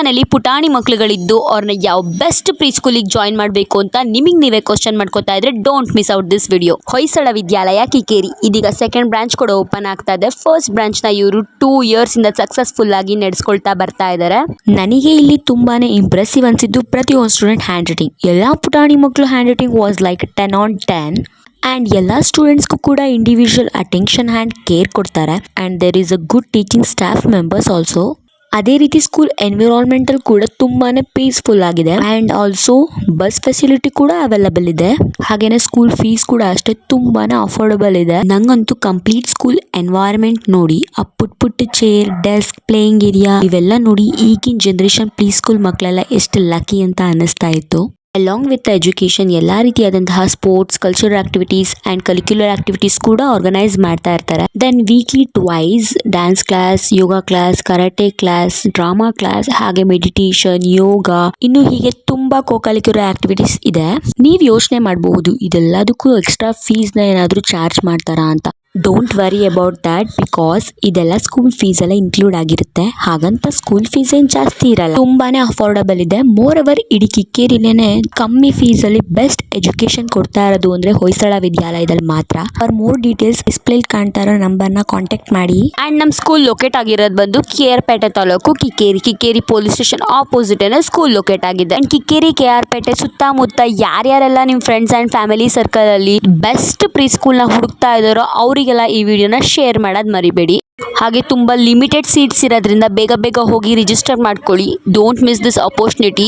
ಮನೇಲಿ ಪುಟಾಣಿ ಮಕ್ಳುಗಳಿದ್ದು ಅವ್ರನ್ನ ಯಾವ ಬೆಸ್ಟ್ ಪ್ರೀ ಸ್ಕೂಲಿಗೆ ಜಾಯಿನ್ ಮಾಡಬೇಕು ಅಂತ ನಿಮಗೆ ನೀವೇ ಕ್ವಶನ್ ಮಾಡ್ಕೋತಾ ಇದ್ರೆ don't miss out this video. Hoysala Vidyalaya Kikkeri ಇದೀಗ ಸೆಕೆಂಡ್ ಬ್ರಾಂಚ್ ಕೂಡ ಓಪನ್ ಆಗ್ತಾ ಇದೆ. ಫಸ್ಟ್ ಬ್ರಾಂಚ್ ನ ಇವರು 2 years ಇಂದ ಸಕ್ಸಸ್ಫುಲ್ ಆಗಿ ನಡೆಸ್ಕೊಳ್ತಾ ಬರ್ತಾ ಇದ್ದಾರೆ. ನನಗೆ ಇಲ್ಲಿ ತುಂಬಾನೇ ಇಂಪ್ರೆಸಿವ್ ಅನ್ಸಿದ್ದು ಪ್ರತಿಯೊಂದು ಸ್ಟೂಡೆಂಟ್ ಹ್ಯಾಂಡ್ ರೈಟಿಂಗ್. ಎಲ್ಲಾ ಪುಟಾಣಿ ಮಕ್ಕಳು handwriting was like 10 on 10. And ಎಲ್ಲ ಸ್ಟೂಡೆಂಟ್ಸ್ಗೂ ಕೂಡ ಇಂಡಿವಿಜುವಲ್ ಅಟೆನ್ಷನ್ ಆ್ಯಂಡ್ ಕೇರ್ ಕೊಡ್ತಾರೆ. And there is a good teaching staff members also. ಅದೇ ರೀತಿ ಸ್ಕೂಲ್ ಎನ್ವಿರಾನ್ಮೆಂಟಲ್ ಕೂಡ ತುಂಬಾನೇ ಪೀಸ್ಫುಲ್ ಆಗಿದೆ. ಆ್ಯಂಡ್ ಆಲ್ಸೋ ಬಸ್ ಫೆಸಿಲಿಟಿ ಕೂಡ ಅವೈಲಬಲ್ ಇದೆ. ಹಾಗೇನೆ ಸ್ಕೂಲ್ ಫೀಸ್ ಕೂಡ ಅಷ್ಟೇ ತುಂಬಾನೇ ಅಫೋರ್ಡಬಲ್ ಇದೆ. ನಂಗಂತೂ ಕಂಪ್ಲೀಟ್ ಸ್ಕೂಲ್ ಎನ್ವೈರನ್ಮೆಂಟ್ ನೋಡಿ, ಆ ಪುಟ್ಟ ಚೇರ್, ಡೆಸ್ಕ್, ಪ್ಲೇಯಿಂಗ್ ಏರಿಯಾ ಇವೆಲ್ಲ ನೋಡಿ ಈಗಿನ ಜನರೇಷನ್ ಪ್ರೀ ಸ್ಕೂಲ್ ಮಕ್ಕಳೆಲ್ಲ ಎಷ್ಟು ಲಕ್ಕಿ ಅಂತ ಅನ್ನಿಸ್ತಾ ಇತ್ತು. ಅಲಾಂಗ್ ವಿತ್ ಎಜುಕೇಷನ್ ಎಲ್ಲ ರೀತಿಯಾದಂತಹ sports, cultural activities and curricular activities ಕೂಡ ಆರ್ಗನೈಸ್ ಮಾಡ್ತಾ ಇರ್ತಾರೆ. Then weekly twice dance class, yoga class, karate class, drama class, ಹಾಗೆ ಮೆಡಿಟೇಷನ್, ಯೋಗ, ಇನ್ನು ಹೀಗೆ ತುಂಬಾ ಕರಿಕ್ಯುಲರ್ ಆಕ್ಟಿವಿಟೀಸ್ ಇದೆ. ನೀವು ಯೋಚನೆ ಮಾಡಬಹುದು ಇದೆಲ್ಲದಕ್ಕೂ ಎಕ್ಸ್ಟ್ರಾ ಫೀಸ್ ನ ಏನಾದರೂ ಚಾರ್ಜ್ ಮಾಡ್ತಾರಾ ಅಂತ. Don't worry about that, because ಇದೆಲ್ಲ ಸ್ಕೂಲ್ ಫೀಸ್ ಎಲ್ಲ ಇನ್ಕ್ಲೂಡ್ ಆಗಿರುತ್ತೆ. ಹಾಗಂತ ಸ್ಕೂಲ್ ಫೀಸ್ ಏನ್ ಜಾಸ್ತಿ ಇರಲ್ಲ, ತುಂಬಾನೇ ಅಫೋರ್ಡಬಲ್ ಇದೆ. ಮೋರ್ ಓವರ್ ಇಡೀ ಕಿಕ್ಕೇರಿಲೇನೆ ಕಮ್ಮಿ ಫೀಸ್ ಅಲ್ಲಿ ಬೆಸ್ಟ್ ಎಜುಕೇಶನ್ ಕೊಡ್ತಾ ಇರೋದು ಅಂದ್ರೆ ಹೊಯ್ಸಳ ವಿದ್ಯಾಲಯದಲ್ಲಿ ಮಾತ್ರ. ಫಾರ್ ಮೋರ್ ಡೀಟೇಲ್ಸ್ ಡಿಸ್ಪ್ಲೇಲ್ ಕಾಣ್ತಾ ಇರೋ ನಂಬರ್ ನ ಕಾಂಟ್ಯಾಕ್ಟ್ ಮಾಡಿ. ಅಂಡ್ ನಮ್ ಸ್ಕೂಲ್ ಲೊಕೇಟ್ ಆಗಿರೋದು ಬಂದು KR ಪೇಟೆ taluk Kikkeri police station opposite school locate ಆಗಿದೆ. ಅಂಡ್ ಕಿಕ್ಕೇರಿ KR ಪೇಟೆ ಸುತ್ತಮುತ್ತ ಯಾರ್ಯಾರೆಲ್ಲ ನಿಮ್ ಫ್ರೆಂಡ್ಸ್ ಅಂಡ್ ಫ್ಯಾಮಿಲಿ ಸರ್ಕಲ್ ಅಲ್ಲಿ ಬೆಸ್ಟ್ ಪ್ರೀ ಸ್ಕೂಲ್ ನ ಹುಡುಕ್ತಾ ಇದಾರೋ ಅವರಿಗೆಲ್ಲ ಈ ವಿಡಿಯೋನ ಶೇರ್ ಮಾಡೋದು ಮರಿಬೇಡಿ. ಹಾಗೆ ತುಂಬಾ ಲಿಮಿಟೆಡ್ ಸೀಟ್ಸ್ ಇರೋದ್ರಿಂದ ಬೇಗ ಹೋಗಿ ರಿಜಿಸ್ಟರ್ ಮಾಡ್ಕೊಳ್ಳಿ. Don't miss this opportunity.